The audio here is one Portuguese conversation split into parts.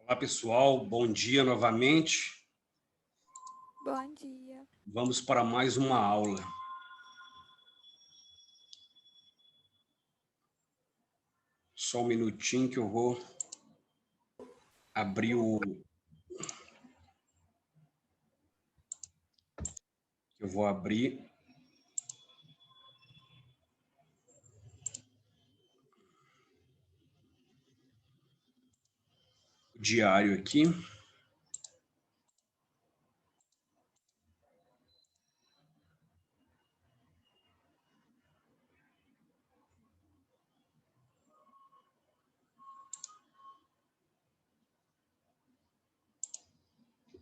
Olá, pessoal. Bom dia novamente. Bom dia. Vamos para mais uma aula. Só um minutinho que eu vou abrir o... o diário aqui.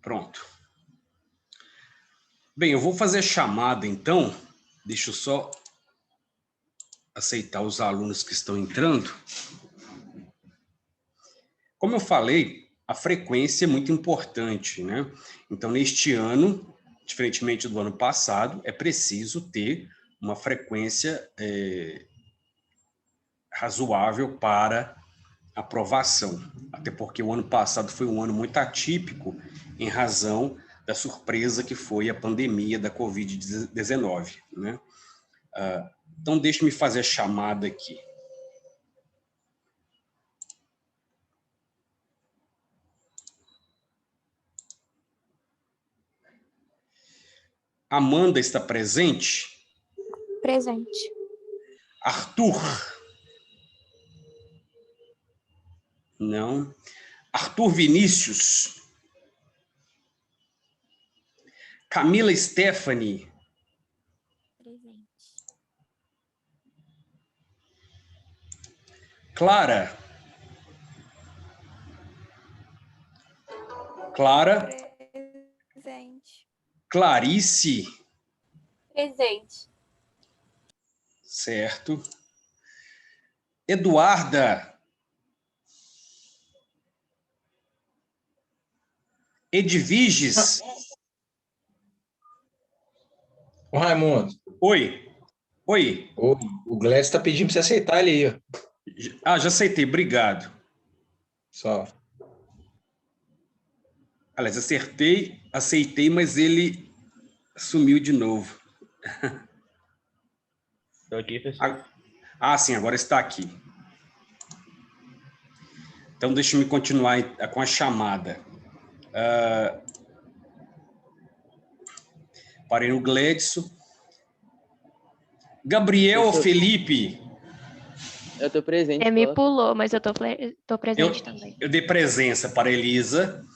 Pronto. Bem, eu vou fazer a chamada, então. Deixa eu só aceitar os alunos que estão entrando. Como eu falei, a frequência é muito importante, né? Então, neste ano, diferentemente do ano passado, é preciso ter uma frequência razoável para aprovação, até porque o ano passado foi um ano muito atípico em razão da surpresa que foi a pandemia da Covid-19, né? Então, deixe-me fazer a chamada aqui. Amanda está presente? Presente. Arthur? Não. Arthur Vinícius? Camila Stephanie? Presente. Clara? Clara? Presente. Clarice? Presente. Certo. Eduarda? Edviges? Ô, Raimundo, Oi. Oi. o Gladys está pedindo para você aceitar ele aí, ó. Ah, já aceitei, obrigado. Só. Aliás, aceitei, mas ele sumiu de novo. Estou aqui, pessoal. Ah, sim, agora está aqui. Então, deixa-me continuar com a chamada. Parei no Gledson. Gabriel ou Felipe? Eu estou presente. Me pulou, mas eu tô presente também. Eu dei presença para Elisa,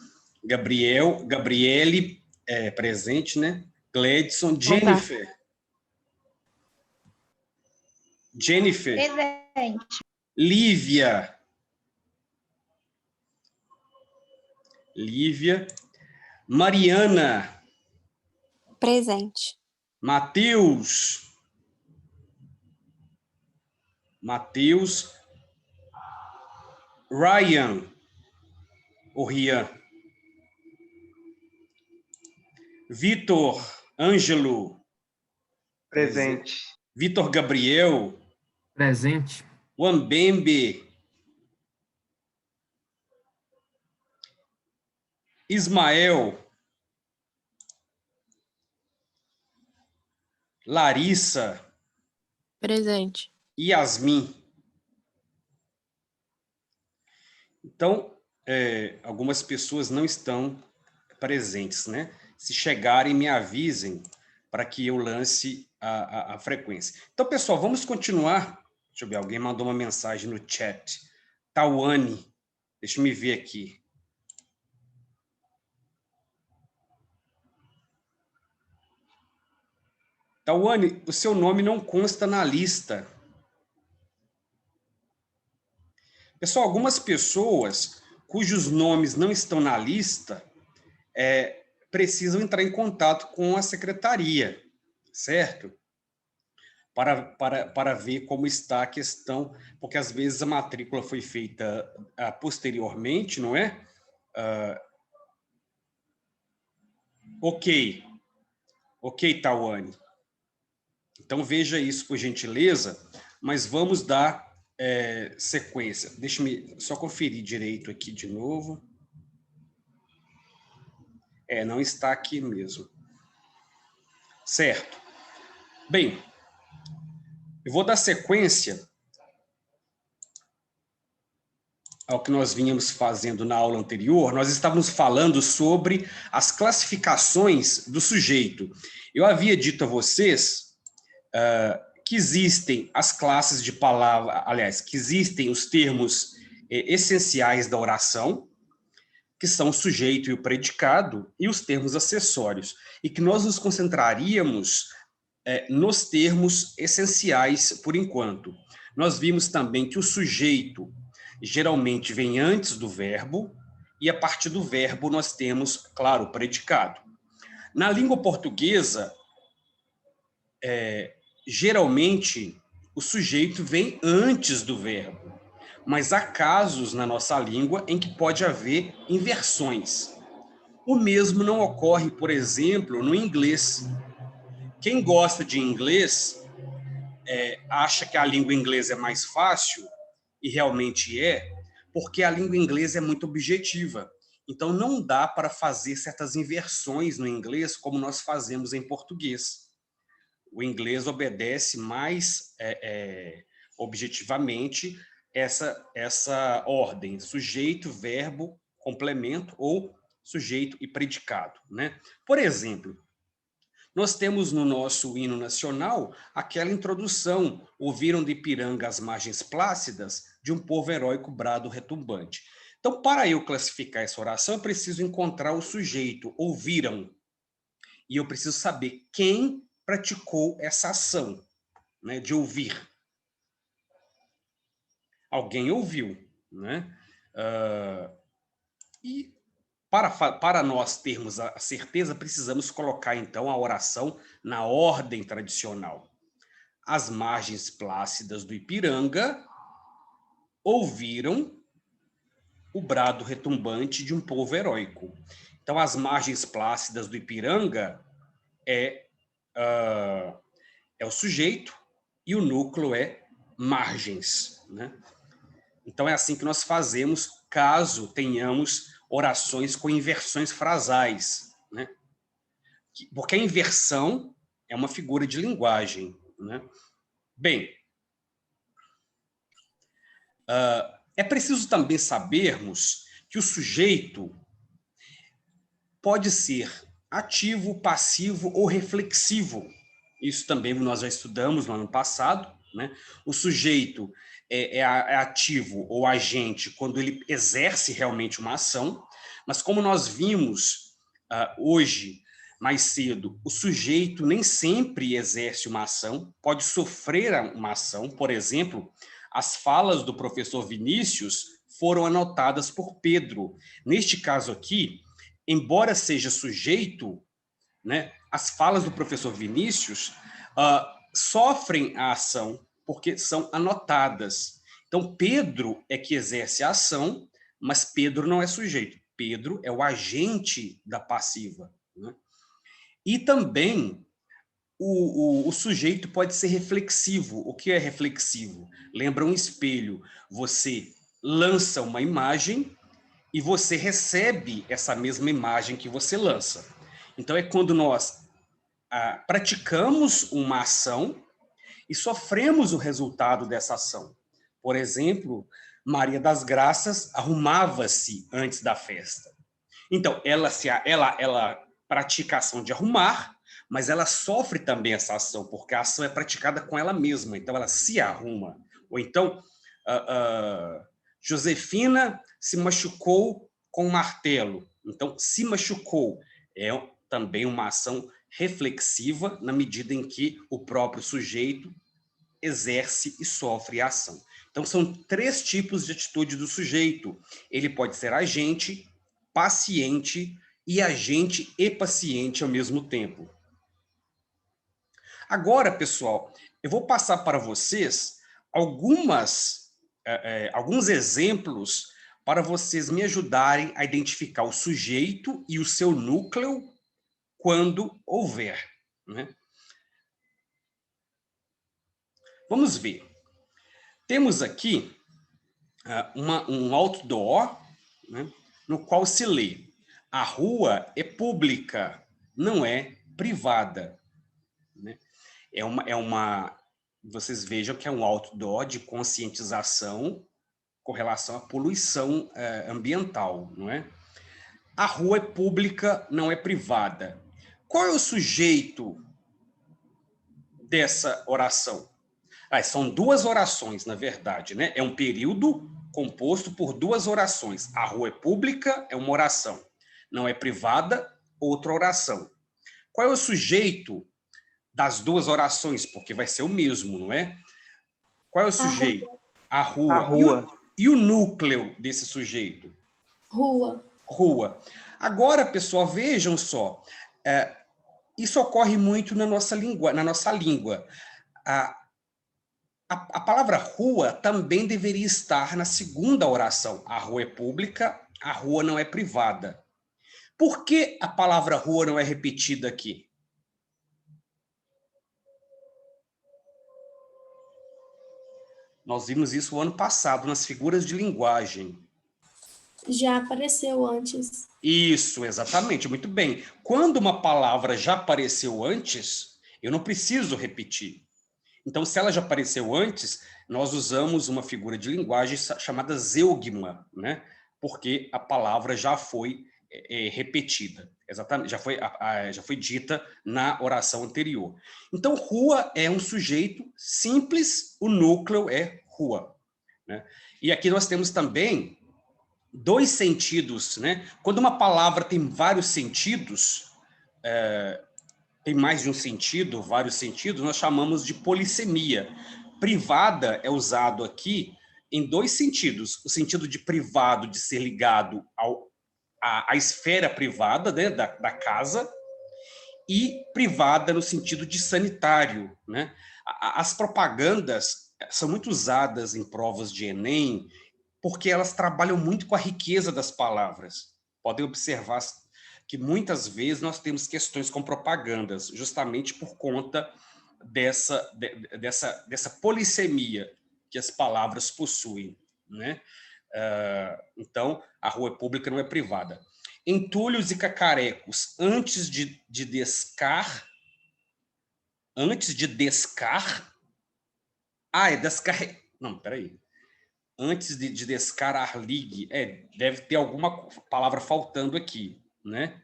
Gabriele, presente, né? Gledson, Jennifer. Jennifer. Presente. Lívia. Mariana. Presente. Matheus. Ryan. Ou Rian. Vitor. Ângelo. Presente. Vitor Gabriel. Presente. Wambembe. Ismael. Larissa. Presente. Yasmin. Então, algumas pessoas não estão presentes, né? Se chegarem, me avisem para que eu lance a frequência. Então, pessoal, vamos continuar. Deixa eu ver, alguém mandou uma mensagem no chat. Tawane, deixa eu me ver aqui. Tawane, o seu nome não consta na lista. Pessoal, algumas pessoas cujos nomes não estão na lista precisam entrar em contato com a secretaria, certo? Para ver como está a questão, porque às vezes a matrícula foi feita posteriormente, não é? Ok, Tawane. Então veja isso por gentileza, mas vamos dar sequência. Deixa-me só conferir direito aqui de novo. Não está aqui mesmo. Certo. Bem, eu vou dar sequência ao que nós vínhamos fazendo na aula anterior. Nós estávamos falando sobre as classificações do sujeito. Eu havia dito a vocês que existem as classes de palavra, aliás, que existem os termos essenciais da oração, que são o sujeito e o predicado, e os termos acessórios, e que nós nos concentraríamos nos termos essenciais por enquanto. Nós vimos também que o sujeito geralmente vem antes do verbo, e a partir do verbo nós temos, claro, o predicado. Na língua portuguesa, geralmente o sujeito vem antes do verbo, mas há casos na nossa língua em que pode haver inversões. O mesmo não ocorre, por exemplo, no inglês. Quem gosta de inglês acha que a língua inglesa é mais fácil, e realmente porque a língua inglesa é muito objetiva. Então, não dá para fazer certas inversões no inglês como nós fazemos em português. O inglês obedece mais objetivamente essa ordem, sujeito, verbo, complemento ou sujeito e predicado, né? Por exemplo, nós temos no nosso hino nacional aquela introdução: ouviram de Ipiranga as margens plácidas, de um povo heróico brado retumbante. Então, para eu classificar essa oração, eu preciso encontrar o sujeito, ouviram, e eu preciso saber quem praticou essa ação, né, de ouvir. Alguém ouviu, né? E para nós termos a certeza, precisamos colocar, então, a oração na ordem tradicional. As margens plácidas do Ipiranga ouviram o brado retumbante de um povo heróico. Então, as margens plácidas do Ipiranga é o sujeito e o núcleo é margens, né? Então, é assim que nós fazemos caso tenhamos orações com inversões frasais, né? Porque a inversão é uma figura de linguagem, né? Bem, é preciso também sabermos que o sujeito pode ser ativo, passivo ou reflexivo. Isso também nós já estudamos no ano passado, né? O sujeito é ativo ou agente quando ele exerce realmente uma ação, mas como nós vimos hoje, mais cedo, o sujeito nem sempre exerce uma ação, pode sofrer uma ação. Por exemplo, as falas do professor Vinícius foram anotadas por Pedro. Neste caso aqui, embora seja sujeito, né, as falas do professor Vinícius sofrem a ação porque são anotadas. Então, Pedro é que exerce a ação, mas Pedro não é sujeito. Pedro é o agente da passiva, né? E também o sujeito pode ser reflexivo. O que é reflexivo? Lembra um espelho. Você lança uma imagem e você recebe essa mesma imagem que você lança. Então, é quando nós praticamos uma ação e sofremos o resultado dessa ação. Por exemplo, Maria das Graças arrumava-se antes da festa. Então, ela pratica a ação de arrumar, mas ela sofre também essa ação, porque a ação é praticada com ela mesma, então ela se arruma. Ou então, Josefina se machucou com um martelo, então se machucou. É também uma ação reflexiva, na medida em que o próprio sujeito exerce e sofre a ação. Então, são 3 tipos de atitude do sujeito. Ele pode ser agente, paciente e agente e paciente ao mesmo tempo. Agora, pessoal, eu vou passar para vocês alguns exemplos para vocês me ajudarem a identificar o sujeito e o seu núcleo quando houver, né? Vamos ver. Temos aqui um outdoor, né, no qual se lê: A rua é pública, não é privada, né? Vocês vejam que é um outdoor de conscientização com relação à poluição ambiental, não é? A rua é pública, não é privada. Qual é o sujeito dessa oração? São duas orações, na verdade, né? É um período composto por duas orações. A rua é pública, é uma oração. Não é privada, outra oração. Qual é o sujeito das duas orações? Porque vai ser o mesmo, não é? Qual é o sujeito? A rua. A rua. E o núcleo desse sujeito? Rua. Rua. Agora, pessoal, vejam só. Isso ocorre muito na nossa língua. A palavra rua também deveria estar na segunda oração. A rua é pública, a rua não é privada. Por que a palavra rua não é repetida aqui? Nós vimos isso o ano passado, nas figuras de linguagem. Já apareceu antes. Isso, exatamente, muito bem. Quando uma palavra já apareceu antes, eu não preciso repetir. Então, se ela já apareceu antes, nós usamos uma figura de linguagem chamada zeugma, né? Porque a palavra já foi repetida, exatamente, já foi dita na oração anterior. Então, rua é um sujeito simples, o núcleo é rua, né? E aqui nós temos também dois sentidos, né? Quando uma palavra tem vários sentidos, tem mais de um sentido, vários sentidos, nós chamamos de polissemia. Privada é usado aqui em dois sentidos. O sentido de privado, de ser ligado à esfera privada, né, da casa, e privada no sentido de sanitário, né? As propagandas são muito usadas em provas de Enem, porque elas trabalham muito com a riqueza das palavras. Podem observar que muitas vezes nós temos questões com propagandas, justamente por conta dessa polissemia que as palavras possuem, né? Então, a rua é pública, não é privada. Entulhos e cacarecos, antes de descar... Não, peraí. Antes de descarar ligue, deve ter alguma palavra faltando aqui, né?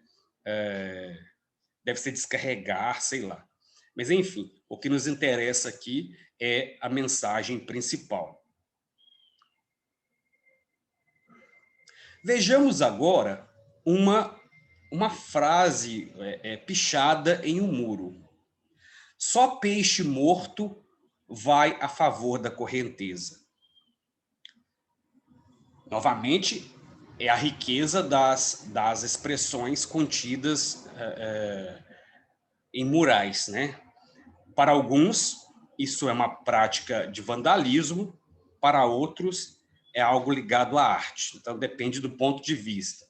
Deve ser descarregar, sei lá. Mas, enfim, o que nos interessa aqui é a mensagem principal. Vejamos agora uma frase pichada em um muro. Só peixe morto vai a favor da correnteza. Novamente, é a riqueza das expressões contidas em murais, né? Para alguns, isso é uma prática de vandalismo, para outros, é algo ligado à arte. Então, depende do ponto de vista.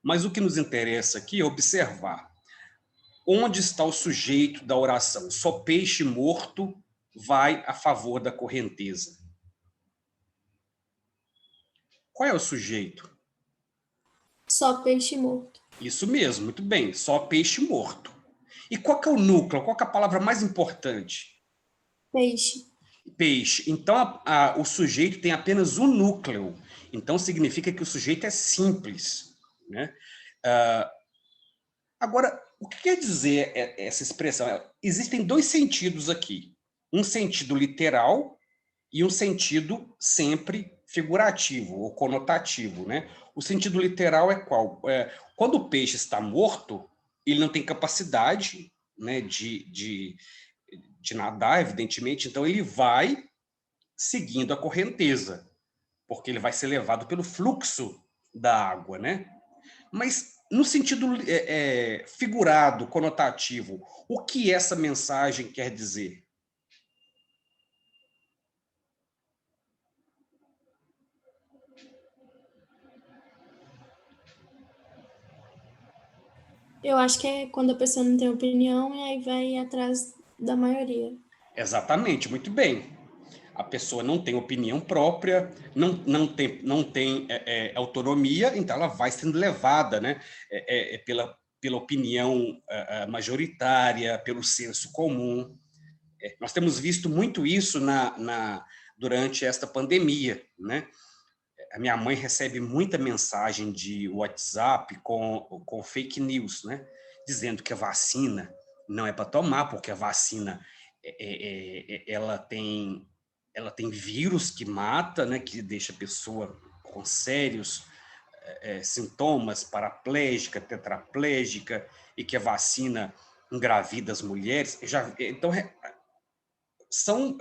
Mas o que nos interessa aqui é observar onde está o sujeito da oração. Só peixe morto vai a favor da correnteza. Qual é o sujeito? Só peixe morto. Isso mesmo, muito bem. Só peixe morto. E qual que é o núcleo? Qual que é a palavra mais importante? Peixe. Peixe. Então, o sujeito tem apenas um núcleo. Então, significa que o sujeito é simples, né? Agora, o que quer dizer essa expressão? Existem dois sentidos aqui. Um sentido literal e um sentido sempre figurativo ou conotativo, né? O sentido literal é qual? Quando o peixe está morto, ele não tem capacidade, né, de nadar, evidentemente, então ele vai seguindo a correnteza, porque ele vai ser levado pelo fluxo da água, né? Mas no sentido figurado, conotativo, o que essa mensagem quer dizer? Eu acho que é quando a pessoa não tem opinião e aí vai atrás da maioria. Exatamente, muito bem. A pessoa não tem opinião própria, não tem autonomia, então ela vai sendo levada, né, pela opinião majoritária, pelo senso comum. Nós temos visto muito isso durante esta pandemia, né? A minha mãe recebe muita mensagem de WhatsApp com fake news, né? Dizendo que a vacina não é para tomar, porque a vacina ela tem vírus que mata, né? Que deixa a pessoa com sérios sintomas, paraplégica, tetraplégica, e que a vacina engravida as mulheres. Então, são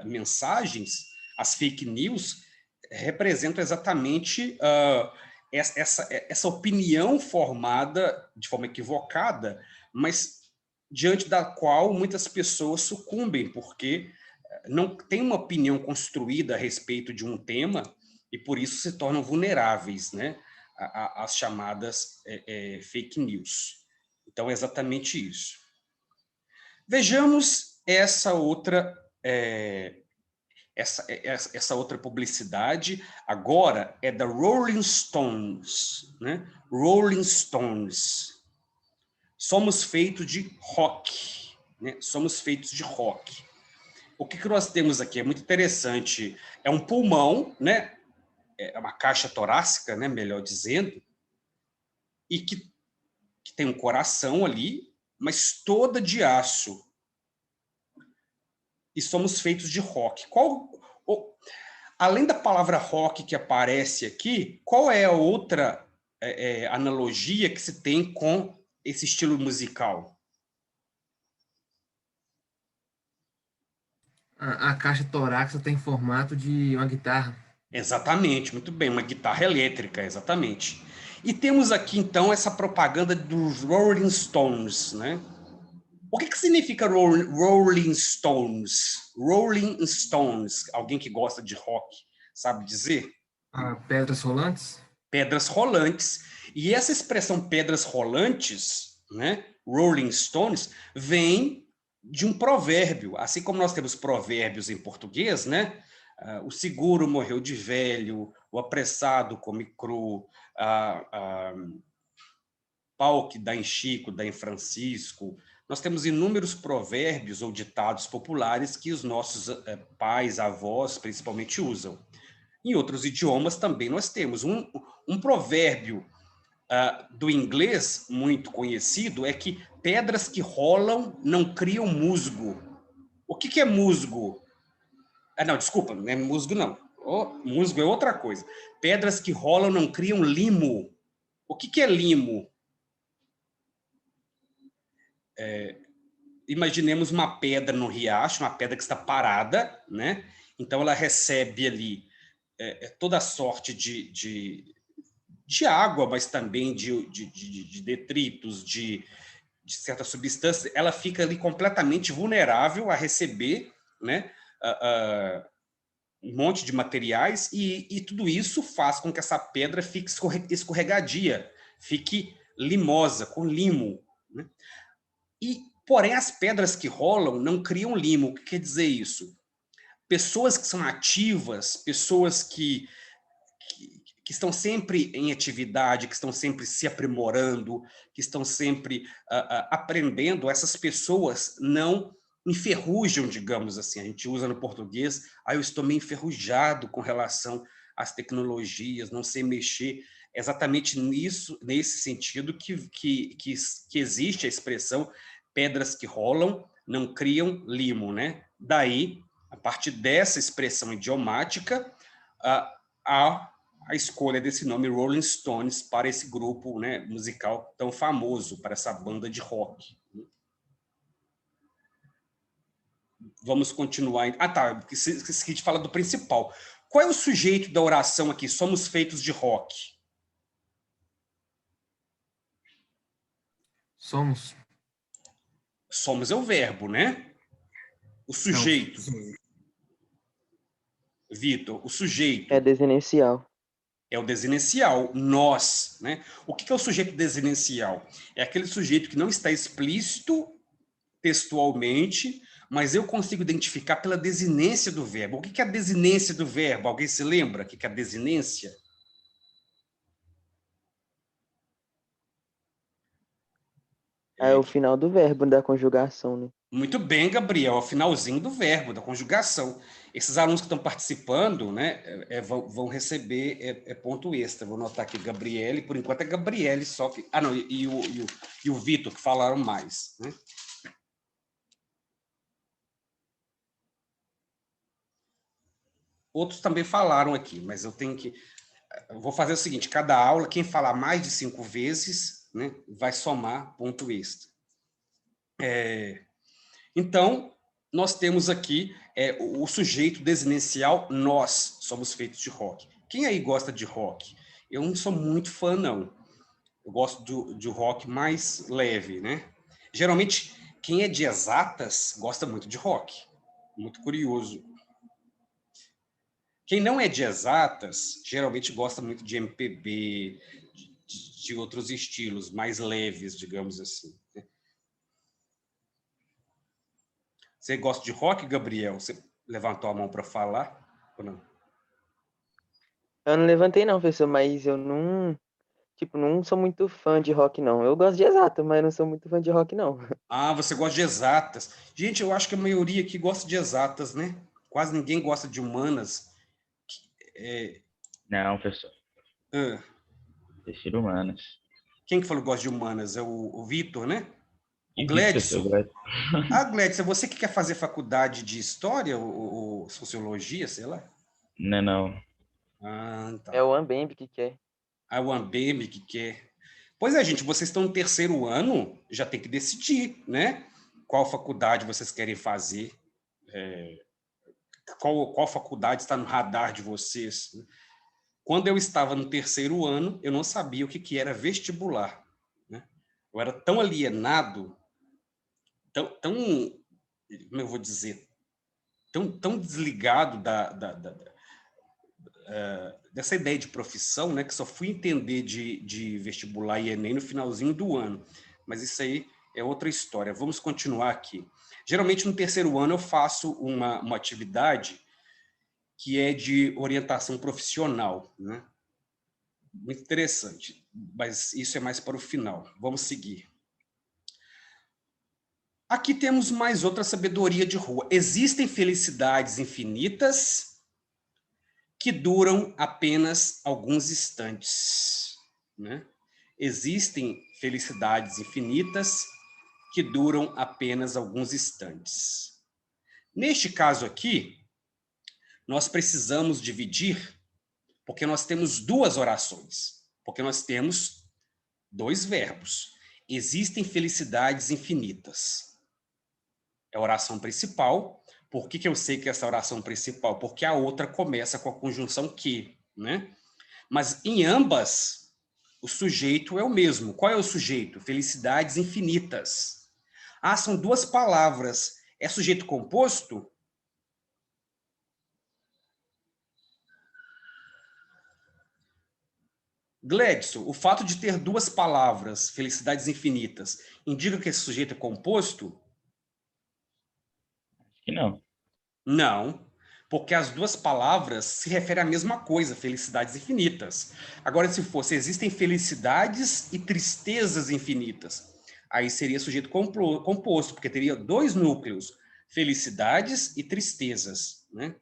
mensagens, as fake news representam exatamente essa opinião formada de forma equivocada, mas diante da qual muitas pessoas sucumbem, porque não tem uma opinião construída a respeito de um tema e por isso se tornam vulneráveis, né, às chamadas fake news. Então, é exatamente isso. Vejamos essa outra essa outra publicidade. Agora é da Rolling Stones, né? Rolling Stones. Somos feitos de rock, né? Somos feitos de rock. O que nós temos aqui é muito interessante. É um pulmão, né? É uma caixa torácica, né? Melhor dizendo, e que tem um coração ali, mas toda de aço. E somos feitos de rock. Além da palavra rock que aparece aqui, qual é a outra analogia que se tem com esse estilo musical? A caixa torácica tem formato de uma guitarra. Exatamente, muito bem, uma guitarra elétrica, exatamente. E temos aqui, então, essa propaganda dos Rolling Stones, né? O que significa Rolling Stones? Rolling Stones. Alguém que gosta de rock sabe dizer? Pedras rolantes? Pedras rolantes. E essa expressão pedras rolantes, né, Rolling Stones, vem de um provérbio. Assim como nós temos provérbios em português, né? O seguro morreu de velho, o apressado come cru, pau que dá em Chico, dá em Francisco. Nós temos inúmeros provérbios ou ditados populares que os nossos pais, avós, principalmente, usam. Em outros idiomas também nós temos. Um provérbio do inglês muito conhecido é que pedras que rolam não criam musgo. O que é musgo? Não, desculpa, não é musgo, não. Musgo é outra coisa. Pedras que rolam não criam limo. O que é limo? Imaginemos uma pedra no riacho, uma pedra que está parada, né? Então ela recebe ali toda sorte de água, mas também de detritos, de certas substâncias. Ela fica ali completamente vulnerável a receber, né, um monte de materiais, e tudo isso faz com que essa pedra fique escorregadia, fique limosa, com limo, né? Porém, as pedras que rolam não criam limo. O que quer dizer isso? Pessoas que são ativas, pessoas que estão sempre em atividade, que estão sempre se aprimorando, que estão sempre aprendendo, essas pessoas não enferrujam, digamos assim. A gente usa no português, eu estou meio enferrujado com relação às tecnologias, não sei mexer. É exatamente nesse sentido que existe a expressão pedras que rolam não criam limo, né? Daí, a partir dessa expressão idiomática, a escolha desse nome Rolling Stones para esse grupo, né, musical tão famoso, para essa banda de rock. Vamos continuar. Tá, esqueci de falar do principal. Qual é o sujeito da oração aqui? Somos feitos de rock. Somos. Somos é o verbo, né? O sujeito. Não. Vitor, o sujeito. É desinicial. É o desinencial, nós, né? O que é o sujeito desinencial? É aquele sujeito que não está explícito textualmente, mas eu consigo identificar pela desinência do verbo. O que é a desinência do verbo? Alguém se lembra o que é a desinência? É o final do verbo da conjugação, né? Muito bem, Gabriel, é o finalzinho do verbo, da conjugação. Esses alunos que estão participando, né, vão receber ponto extra. Vou anotar aqui, Gabriele, por enquanto é Gabriele só que... Ah, não, e o Vitor, que falaram mais, né? Outros também falaram aqui, mas eu tenho que... Eu vou fazer o seguinte, cada aula, quem falar mais de 5 vezes, né, vai somar ponto extra. Então, nós temos aqui o sujeito desinencial, nós somos feitos de rock. Quem aí gosta de rock? Eu não sou muito fã, não. Eu gosto de rock mais leve, né? Geralmente, quem é de exatas gosta muito de rock. Muito curioso. Quem não é de exatas, geralmente gosta muito de MPB, de outros estilos mais leves, digamos assim. Você gosta de rock, Gabriel? Você levantou a mão para falar ou não? Eu não levantei não, professor, mas eu não, tipo, não sou muito fã de rock, não. Eu gosto de exato, mas não sou muito fã de rock, não. Ah, você gosta de exatas. Gente, eu acho que a maioria aqui gosta de exatas, né? Quase ninguém gosta de humanas. Não, professor. Ah, Prefiro humanas. quem que falou que gosta de humanas? É o Vitor, né? O E Gledson. professor, Ah, Gledson, é você que quer fazer faculdade de História ou Sociologia, sei lá? não, não. Ah, tá. É o Ambembe que quer. Ah, o Ambeme que quer. Pois é, gente, vocês estão no terceiro ano, já tem que decidir, né? Qual faculdade vocês querem fazer, qual faculdade está no radar de vocês. Quando eu estava no terceiro ano, eu não sabia o que era vestibular, né? Eu era tão alienado, tão como eu vou dizer, tão desligado dessa ideia de profissão, né, que só fui entender de vestibular e Enem no finalzinho do ano. Mas isso aí é outra história. Vamos continuar aqui. Geralmente, no terceiro ano, eu faço uma atividade que é de orientação profissional, né? Muito interessante, mas isso é mais para o final. Vamos seguir. Aqui temos mais outra sabedoria de rua. Existem felicidades infinitas que duram apenas alguns instantes, né? Existem felicidades infinitas que duram apenas alguns instantes. Neste caso aqui, nós precisamos dividir, porque nós temos duas orações, porque nós temos dois verbos. Existem felicidades infinitas. É a oração principal. Por que eu sei que essa oração principal? Porque a outra começa com a conjunção que, né? Mas em ambas, o sujeito é o mesmo. Qual é o sujeito? Felicidades infinitas. Ah, são duas palavras. É sujeito composto? Gledson, o fato de ter duas palavras, felicidades infinitas, indica que esse sujeito é composto? Acho que não. Não, porque as duas palavras se referem à mesma coisa, felicidades infinitas. Agora, se fosse, existem felicidades e tristezas infinitas, aí seria sujeito composto, porque teria dois núcleos, felicidades e tristezas, né?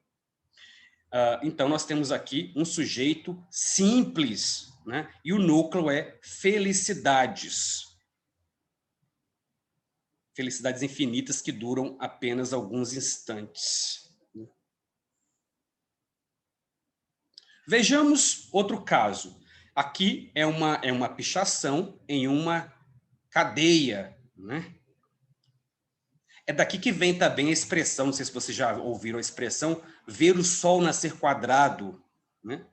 Então, nós temos aqui um sujeito simples, né? E o núcleo é felicidades. Felicidades infinitas que duram apenas alguns instantes. Vejamos outro caso. Aqui é uma pichação em uma cadeia, né? É daqui que vem também a expressão, não sei se vocês já ouviram a expressão, ver o sol nascer quadrado, né?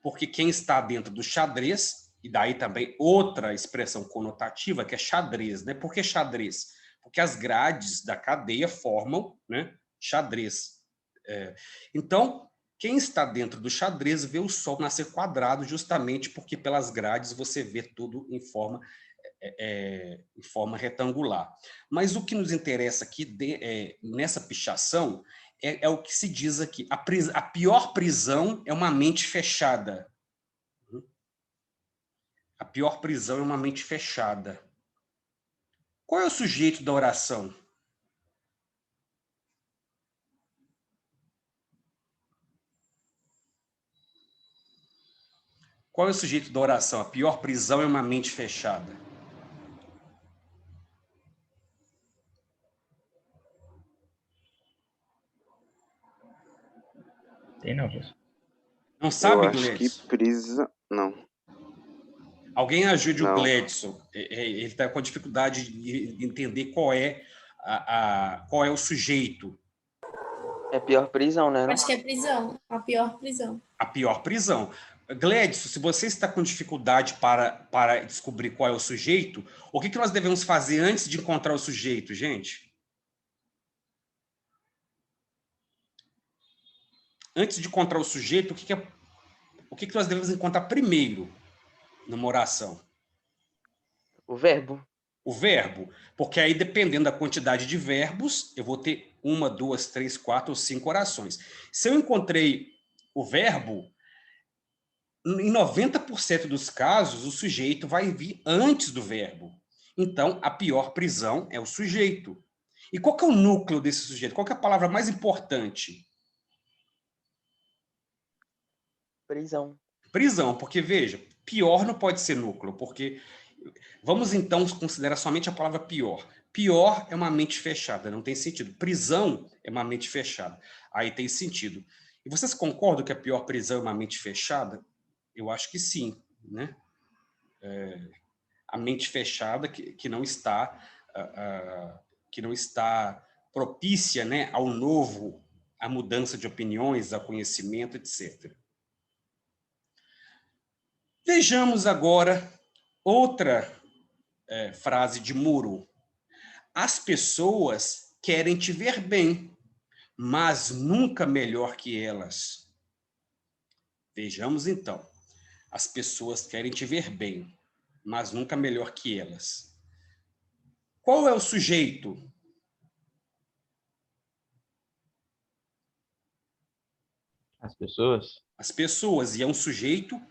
Porque quem está dentro do xadrez, e daí também outra expressão conotativa, que é xadrez, né? Por que xadrez? Porque as grades da cadeia formam, né, xadrez. Então, quem está dentro do xadrez vê o sol nascer quadrado justamente porque pelas grades você vê tudo em forma em forma retangular. Mas o que nos interessa aqui nessa pichação é o que se diz aqui. A pior prisão é uma mente fechada. A pior prisão é uma mente fechada. Qual é o sujeito da oração? Qual é o sujeito da oração? A pior prisão é uma mente fechada. Tem não, professor. Não sabe, Eu acho que Gledson? prisão. Não. Alguém ajude o Não. Gledson. Ele está com dificuldade de entender qual é o sujeito. É pior prisão, né? Não? Acho que é prisão. A pior prisão. A pior prisão. Gledson, se você está com dificuldade para descobrir qual é o sujeito, o que nós devemos fazer antes de encontrar o sujeito, gente? Antes de encontrar o sujeito, o que nós devemos encontrar primeiro numa oração? O verbo. O verbo, porque aí, dependendo da quantidade de verbos, eu vou ter 1, 2, 3, 4 ou 5 orações. Se eu encontrei o verbo, em 90% dos casos, o sujeito vai vir antes do verbo. Então, a pior prisão é o sujeito. E qual que é o núcleo desse sujeito? Qual que é a palavra mais importante? Prisão. Prisão, porque, veja, pior não pode ser núcleo, porque... Vamos, então, considerar somente a palavra pior. Pior é uma mente fechada, não tem sentido. Prisão é uma mente fechada. Aí tem sentido. E vocês concordam que a pior prisão é uma mente fechada? Eu acho que sim, né? A mente fechada que não está propícia, né, ao novo, à mudança de opiniões, ao conhecimento, etc. Vejamos agora outra frase de Muro. As pessoas querem te ver bem, mas nunca melhor que elas. Vejamos então. As pessoas querem te ver bem, mas nunca melhor que elas. Qual é o sujeito? As pessoas? As pessoas, e é um sujeito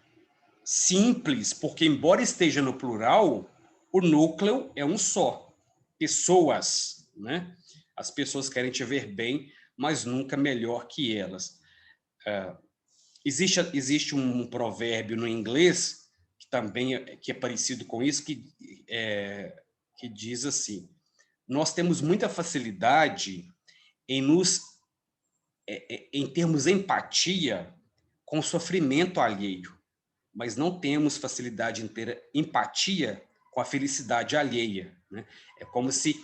simples, porque embora esteja no plural, o núcleo é um só. Pessoas, né? As pessoas querem te ver bem, mas nunca melhor que elas. Existe um provérbio no inglês que também é parecido com isso, que diz assim: nós temos muita facilidade em termos empatia com o sofrimento alheio, mas não temos facilidade em ter empatia com a felicidade alheia, né? É como se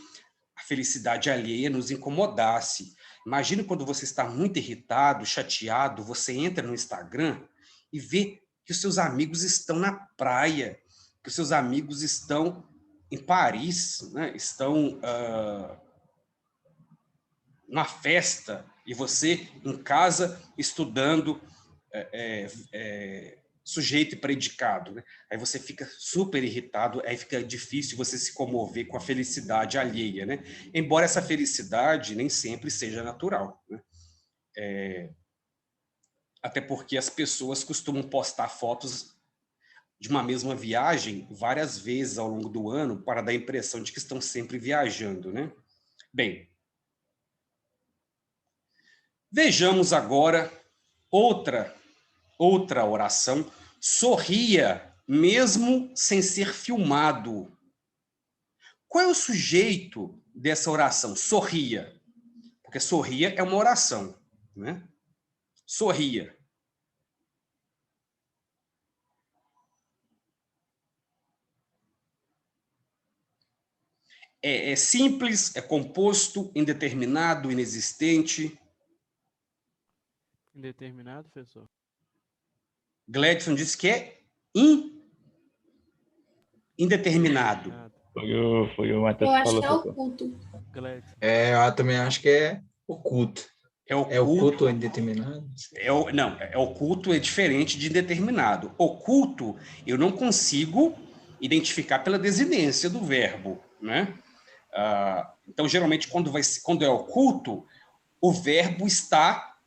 a felicidade alheia nos incomodasse. Imagina quando você está muito irritado, chateado, você entra no Instagram e vê que os seus amigos estão na praia, que os seus amigos estão em Paris, né? Estão numa festa, e você em casa estudando sujeito e predicado, né? Aí você fica super irritado, aí fica difícil você se comover com a felicidade alheia, né? Embora essa felicidade nem sempre seja natural, né? Até porque as pessoas costumam postar fotos de uma mesma viagem várias vezes ao longo do ano para dar a impressão de que estão sempre viajando, né? Bem, vejamos agora outra oração. Sorria mesmo sem ser filmado. Qual é o sujeito dessa oração? Sorria. Porque sorria é uma oração, né? Sorria. É simples, é composto, indeterminado, inexistente. Indeterminado, professor? Gledson disse que é indeterminado. Foi o Matheus Eu que acho falou. que é professor. oculto. Gledson. Eu também acho que é oculto. É É oculto indeterminado? Não, oculto é diferente de indeterminado. Oculto, eu não consigo identificar pela desinência do verbo, né? Então, geralmente, quando é oculto, o verbo está...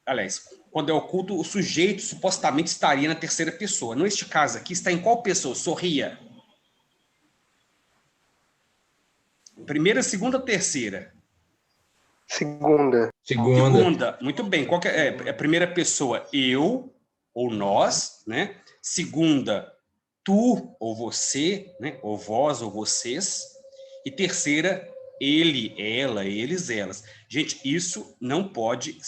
aliás, quando é oculto, o sujeito supostamente estaria na terceira pessoa. Neste caso aqui, está em qual pessoa? Sorria. Primeira, segunda, terceira? Segunda. Segunda. Segunda, muito bem. Qual que é a primeira pessoa? Eu ou nós, né? Segunda, tu ou você, né? Ou vós ou vocês. E terceira, ele, ela, eles, elas. Gente, isso não pode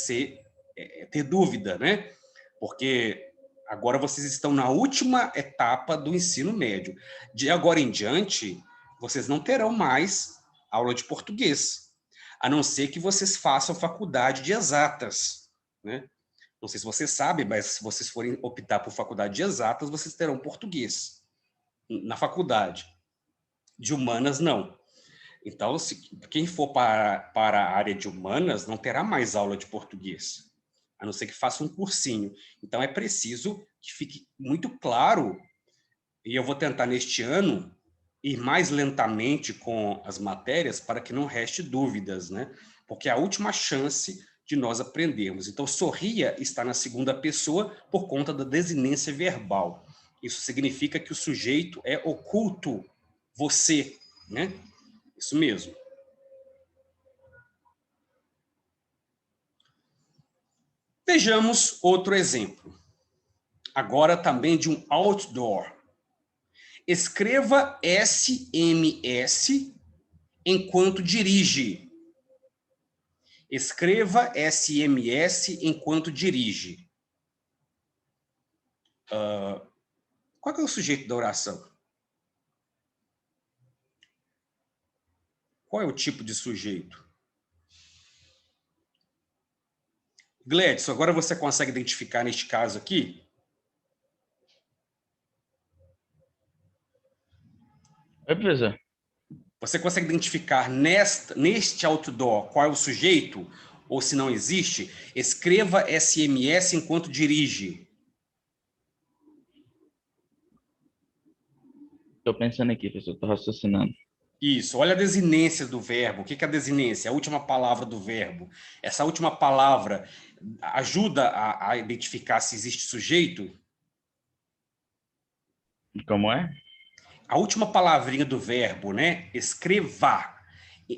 ter dúvida, né? Porque agora vocês estão na última etapa do ensino médio. De agora em diante, vocês não terão mais aula de português, a não ser que vocês façam faculdade de exatas, né? Não sei se vocês sabem, mas se vocês forem optar por faculdade de exatas, vocês terão português na faculdade. De humanas, não. Então, quem for para a área de humanas não terá mais aula de português, a não ser que faça um cursinho. Então, é preciso que fique muito claro, e eu vou tentar neste ano ir mais lentamente com as matérias para que não reste dúvidas, né? Porque é a última chance de nós aprendermos. Então, sorria está na segunda pessoa por conta da desinência verbal. Isso significa que o sujeito é oculto, você, né? Isso mesmo. Vejamos outro exemplo. Agora também de um outdoor. Escreva SMS enquanto dirige. Escreva SMS enquanto dirige. Qual que é o sujeito da oração? Qual é o tipo de sujeito? Gledson, agora você consegue identificar neste caso aqui? Oi, professor. Você consegue identificar neste outdoor qual é o sujeito? Ou se não existe, escreva SMS enquanto dirige. Estou pensando aqui, professor. Estou raciocinando. Isso, olha a desinência do verbo. O que é a desinência? A última palavra do verbo. Essa última palavra ajuda a identificar se existe sujeito? Como é? A última palavrinha do verbo, né? Escreva,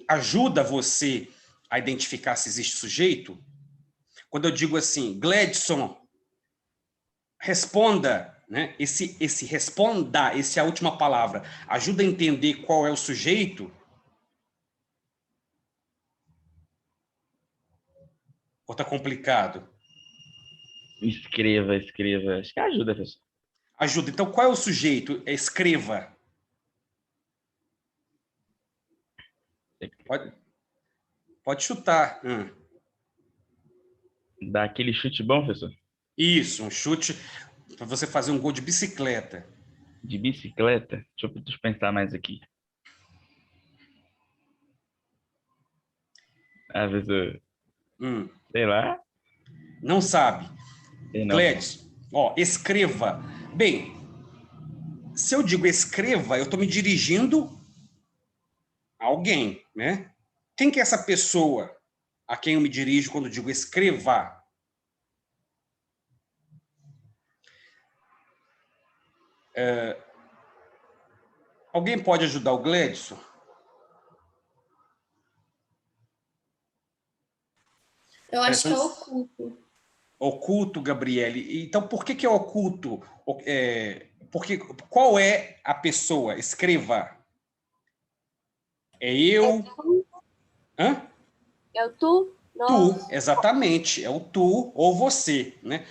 ajuda você a identificar se existe sujeito? Quando eu digo assim, Gledson, responda, né? Esse responda, essa é a última palavra, ajuda a entender qual é o sujeito? Ou está complicado? Escreva, escreva. Acho que ajuda, professor. Ajuda. Então, qual é o sujeito? Escreva. Pode chutar. Dá aquele chute bom, professor? Isso, um chute para você fazer um gol de bicicleta. De bicicleta? Deixa eu pensar mais aqui. Ah, professor. Sei lá. Não sabe. Sei não. Gledson, ó, escreva. Bem, se eu digo escreva, eu estou me dirigindo a alguém, né? Quem que é essa pessoa a quem eu me dirijo quando digo escreva? Alguém pode ajudar o Gledson? Eu acho que é oculto. Oculto, Gabriele. Então, por que é oculto? Porque, qual é a pessoa? Escreva. É eu? Hã? É o tu? Tu, exatamente. É o tu ou você, né?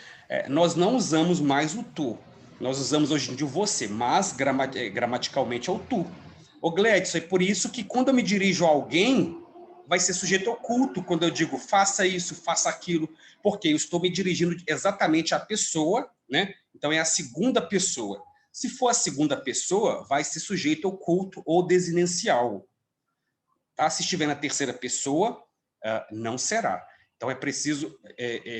Nós não usamos mais o tu. Nós usamos hoje em dia o você, mas gramaticalmente é o tu. Ô, Gledson, é por isso que quando eu me dirijo a alguém, vai ser sujeito oculto quando eu digo faça isso, faça aquilo, porque eu estou me dirigindo exatamente à pessoa, né? Então é a segunda pessoa. Se for a segunda pessoa, vai ser sujeito oculto ou desinencial. Tá? Se estiver na terceira pessoa, não será. Então é preciso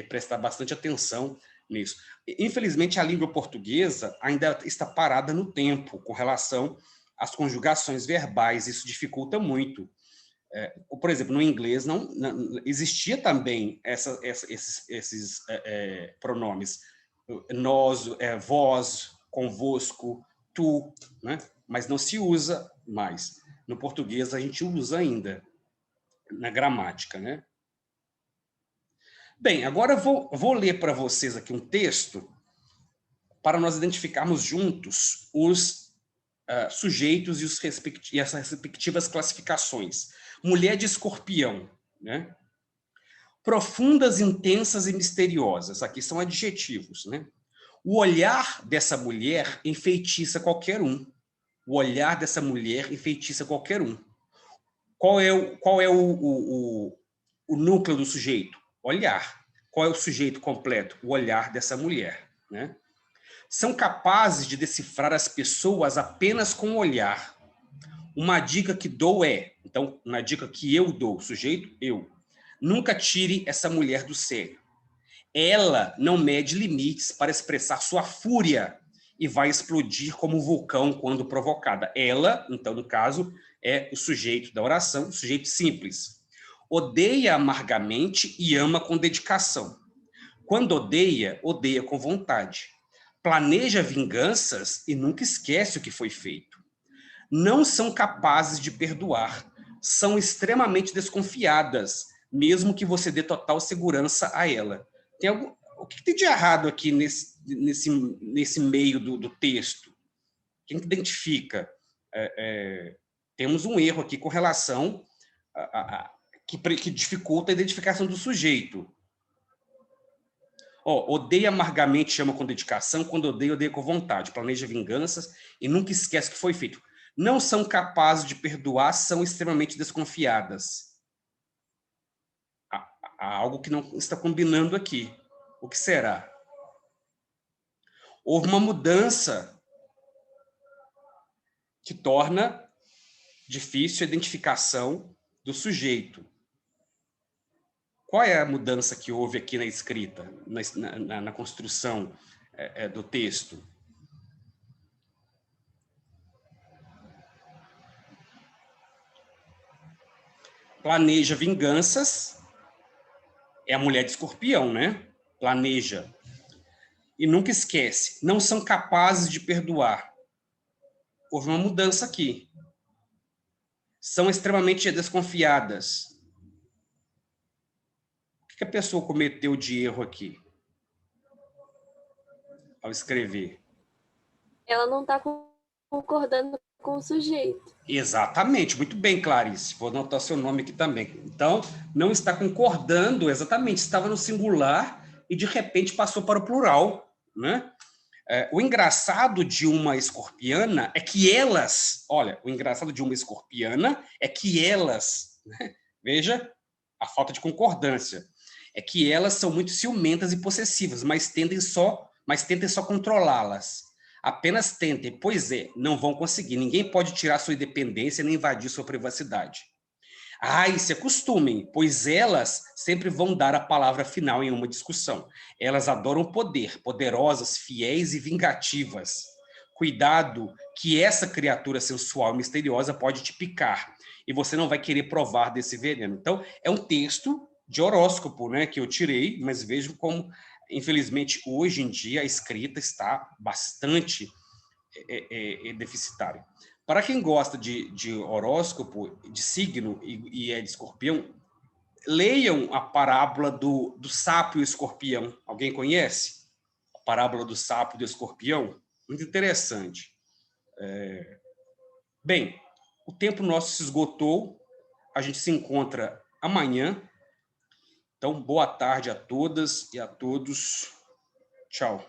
prestar bastante atenção nisso. Infelizmente, a língua portuguesa ainda está parada no tempo com relação às conjugações verbais. Isso dificulta muito. Por exemplo, no inglês não existia também esses pronomes. Nós, vós, convosco, tu, né? Mas não se usa mais. No português, a gente usa ainda na gramática, né? Bem, agora eu vou ler para vocês aqui um texto para nós identificarmos juntos os sujeitos e as respectivas classificações. Mulher de escorpião, né? Profundas, intensas e misteriosas. Aqui são adjetivos, né? O olhar dessa mulher enfeitiça qualquer um. O olhar dessa mulher enfeitiça qualquer um. Qual é o núcleo do sujeito? Olhar. Qual é o sujeito completo? O olhar dessa mulher, né? São capazes de decifrar as pessoas apenas com o olhar. Uma dica que dou então, uma dica que eu dou, sujeito, eu. Nunca tire essa mulher do sério. Ela não mede limites para expressar sua fúria e vai explodir como um vulcão quando provocada. Ela, então, no caso, é o sujeito da oração, o sujeito simples. Odeia amargamente e ama com dedicação. Quando odeia, odeia com vontade. Planeja vinganças e nunca esquece o que foi feito. Não são capazes de perdoar. São extremamente desconfiadas, mesmo que você dê total segurança a ela. O que tem de errado aqui nesse meio do texto? Quem identifica? Temos um erro aqui com relação que dificulta a identificação do sujeito. Odeia amargamente, chama com dedicação. Quando odeia, odeia com vontade. Planeja vinganças e nunca esquece o que foi feito. Não são capazes de perdoar, são extremamente desconfiadas. Há algo que não está combinando aqui. O que será? Houve uma mudança que torna difícil a identificação do sujeito. Qual é a mudança que houve aqui na escrita, na construção do texto? Planeja vinganças, é a mulher de escorpião, né? Planeja. E nunca esquece, não são capazes de perdoar. Houve uma mudança aqui. São extremamente desconfiadas. O que a pessoa cometeu de erro aqui? Ao escrever. Ela não está concordando com o sujeito. Exatamente, muito bem, Clarice. Vou anotar seu nome aqui também. Então, não está concordando, exatamente, estava no singular e de repente passou para o plural, né? O engraçado de uma escorpiana é que elas, né? Veja a falta de concordância, é que elas são muito ciumentas e possessivas, mas tentem só controlá-las. Apenas tentem, pois não vão conseguir. Ninguém pode tirar sua independência nem invadir sua privacidade. E se acostumem, pois elas sempre vão dar a palavra final em uma discussão. Elas adoram poder, poderosas, fiéis e vingativas. Cuidado, que essa criatura sensual e misteriosa pode te picar, e você não vai querer provar desse veneno. Então, é um texto de horóscopo, né, que eu tirei, mas vejo como, infelizmente, hoje em dia a escrita está bastante deficitária. Para quem gosta de horóscopo, de signo e é de escorpião, leiam a parábola do sapo e o escorpião. Alguém conhece? A parábola do sapo e do escorpião? Muito interessante. Bem, o tempo nosso se esgotou. A gente se encontra amanhã. Então, boa tarde a todas e a todos. Tchau.